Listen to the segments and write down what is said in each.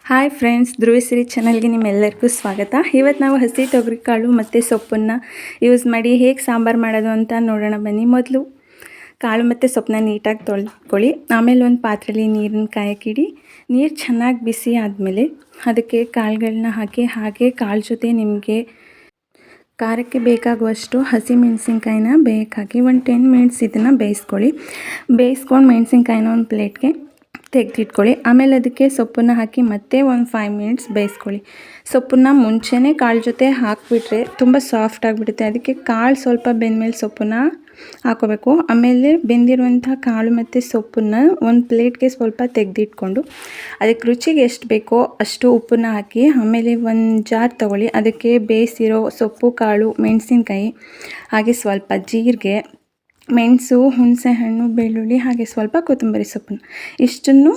Hi friends, ಧ್ರುವಶ್ರೀ ಚಾನಲ್ಗೆ ನಿಮ್ಮೆಲ್ಲರಿಗೂ ಸ್ವಾಗತ. ಇವತ್ತು ನಾವು ಹಸಿ ತೊಗರಿಕಾಳು ಮತ್ತು ಸೊಪ್ಪನ್ನು ಯೂಸ್ ಮಾಡಿ ಹೇಗೆ ಸಾಂಬಾರು ಮಾಡೋದು ಅಂತ ನೋಡೋಣ ಬನ್ನಿ. ಮೊದಲು ಕಾಳು ಮತ್ತು ಸೊಪ್ಪನ್ನ ನೀಟಾಗಿ ತೊಳ್ಕೊಳ್ಳಿ. ಆಮೇಲೆ ಒಂದು ಪಾತ್ರೆಯಲ್ಲಿ ನೀರನ್ನ ಕಾಯಕ್ಕಿಡಿ. ನೀರು ಚೆನ್ನಾಗಿ ಬಿಸಿ ಆದಮೇಲೆ ಅದಕ್ಕೆ ಕಾಳುಗಳನ್ನ ಹಾಕಿ, ಹಾಗೆ ಕಾಳು ಜೊತೆ ನಿಮಗೆ ಖಾರಕ್ಕೆ ಬೇಕಾಗುವಷ್ಟು ಹಸಿಮೆಣಸಿನ್ಕಾಯಿನ ಬೇಯಕ್ಕೆ ಹಾಕಿ ಒಂದು 10 ಮಿನಿಟ್ಸ್ ಇದನ್ನು ಬೇಯಿಸ್ಕೊಂಡು ಮೆಣಸಿನ್ಕಾಯಿನ ಒಂದು ಪ್ಲೇಟ್ಗೆ ತೆಗೆದಿಟ್ಕೊಳ್ಳಿ. ಆಮೇಲೆ ಅದಕ್ಕೆ ಸೊಪ್ಪನ್ನು ಹಾಕಿ ಮತ್ತೆ ಒಂದು 5 ಮಿನಿಟ್ಸ್ ಬೇಯಿಸ್ಕೊಳ್ಳಿ. ಸೊಪ್ಪನ್ನು ಮುಂಚೆನೇ ಕಾಳು ಜೊತೆ ಹಾಕಿಬಿಟ್ರೆ ತುಂಬ ಸಾಫ್ಟ್ ಆಗಿಬಿಡುತ್ತೆ. ಅದಕ್ಕೆ ಕಾಳು ಸ್ವಲ್ಪ ಬೆಂದಮೇಲೆ ಸೊಪ್ಪನ್ನು ಹಾಕೋಬೇಕು. ಆಮೇಲೆ ಬೆಂದಿರುವಂಥ ಕಾಳು ಮತ್ತು ಸೊಪ್ಪನ್ನು ಒಂದು ಪ್ಲೇಟ್ಗೆ ಸ್ವಲ್ಪ ತೆಗೆದಿಟ್ಕೊಂಡು ಅದಕ್ಕೆ ರುಚಿಗೆ ಎಷ್ಟು ಬೇಕೋ ಅಷ್ಟು ಉಪ್ಪನ್ನು ಹಾಕಿ, ಆಮೇಲೆ ಒಂದು ಜಾರ್ ತೊಗೊಳ್ಳಿ. ಅದಕ್ಕೆ ಬೇಯಿಸಿರೋ ಸೊಪ್ಪು, ಕಾಳು, ಮೆಣಸಿನ್ಕಾಯಿ, ಹಾಗೆ ಸ್ವಲ್ಪ ಜೀರಿಗೆ, ಮೆಣಸು, ಹುಣಸೆಹಣ್ಣು, ಬೆಳ್ಳುಳ್ಳಿ, ಹಾಗೆ ಸ್ವಲ್ಪ ಕೊತ್ತಂಬರಿ ಸೊಪ್ಪನ್ನು ಇಷ್ಟನ್ನು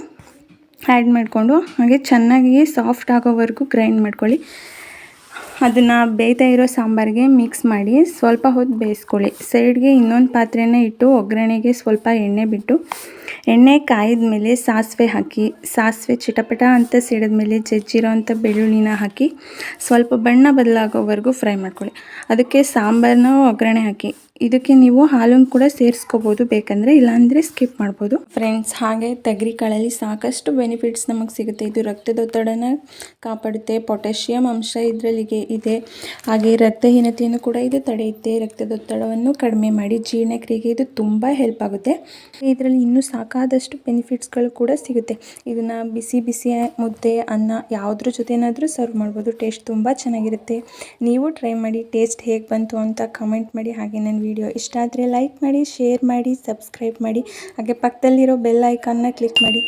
ಆ್ಯಡ್ ಮಾಡಿಕೊಂಡು ಹಾಗೆ ಚೆನ್ನಾಗಿ ಸಾಫ್ಟ್ ಆಗೋವರೆಗೂ ಗ್ರೈಂಡ್ ಮಾಡ್ಕೊಳ್ಳಿ. ಅದನ್ನು ಬೇಯ್ತಾ ಇರೋ ಸಾಂಬಾರಿಗೆ ಮಿಕ್ಸ್ ಮಾಡಿ ಸ್ವಲ್ಪ ಹೊತ್ತು ಬೇಯಿಸ್ಕೊಳ್ಳಿ. ಸೈಡ್ಗೆ ಇನ್ನೊಂದು ಪಾತ್ರೆನ ಇಟ್ಟು ಒಗ್ಗರಣೆಗೆ ಸ್ವಲ್ಪ ಎಣ್ಣೆ ಬಿಟ್ಟು, ಎಣ್ಣೆ ಕಾಯಿದ ಮೇಲೆ ಸಾಸಿವೆ ಹಾಕಿ, ಸಾಸಿವೆ ಚಿಟಪಟ ಅಂತ ಸಿಡಿದ್ಮೇಲೆ ಜಜ್ಜಿರೋ ಅಂಥ ಬೆಳ್ಳುಳ್ಳಿನ ಹಾಕಿ ಸ್ವಲ್ಪ ಬಣ್ಣ ಬದಲಾಗೋವರೆಗೂ ಫ್ರೈ ಮಾಡ್ಕೊಳ್ಳಿ. ಅದಕ್ಕೆ ಸಾಂಬಾರನ್ನ ಒಗ್ಗರಣೆ ಹಾಕಿ. ಇದಕ್ಕೆ ನೀವು ಹಾಲನ್ನು ಕೂಡ ಸೇರಿಸ್ಕೋಬೋದು ಬೇಕಂದರೆ, ಇಲ್ಲಾಂದರೆ ಸ್ಕಿಪ್ ಮಾಡ್ಬೋದು ಫ್ರೆಂಡ್ಸ್. ಹಾಗೆ ತೊಗರಿಕಾಳಲ್ಲಿ ಸಾಕಷ್ಟು ಬೆನಿಫಿಟ್ಸ್ ನಮಗೆ ಸಿಗುತ್ತೆ. ಇದು ರಕ್ತದೊತ್ತಡನ ಕಾಪಾಡುತ್ತೆ, ಪೊಟ್ಯಾಷಿಯಂ ಅಂಶ ಇದರಲ್ಲಿಗೆ ಇದೆ, ಹಾಗೆ ರಕ್ತಹೀನತೆಯನ್ನು ಕೂಡ ಇದು ತಡೆಯುತ್ತೆ, ರಕ್ತದೊತ್ತಡವನ್ನು ಕಡಿಮೆ ಮಾಡಿ ಜೀರ್ಣಕ್ರಿಯೆಗೆ ಇದು ತುಂಬ ಹೆಲ್ಪ್ ಆಗುತ್ತೆ. ಇದರಲ್ಲಿ ಇನ್ನೂ ಸಾಕಾದಷ್ಟು ಬೆನಿಫಿಟ್ಸ್ಗಳು ಕೂಡ ಸಿಗುತ್ತೆ. ಇದನ್ನು ಬಿಸಿ ಬಿಸಿ ಮುದ್ದೆ, ಅನ್ನ ಯಾವುದ್ರ ಜೊತೆನಾದರೂ ಸರ್ವ್ ಮಾಡ್ಬೋದು. ಟೇಸ್ಟ್ ತುಂಬ ಚೆನ್ನಾಗಿರುತ್ತೆ. ನೀವು ಟ್ರೈ ಮಾಡಿ, ಟೇಸ್ಟ್ ಹೇಗೆ ಬಂತು ಅಂತ ಕಮೆಂಟ್ ಮಾಡಿ. ಹಾಗೆ ನನ್ನ ವಿಡಿಯೋ ಇಷ್ಟ ಆದರೆ ಲೈಕ್ ಮಾಡಿ, ಶೇರ್ ಮಾಡಿ, ಸಬ್ಸ್ಕ್ರೈಬ್ ಮಾಡಿ, ಹಾಗೆ ಪಕ್ಕದಲ್ಲಿರೋ ಬೆಲ್ ಐಕಾನ್ನ ಕ್ಲಿಕ್ ಮಾಡಿ.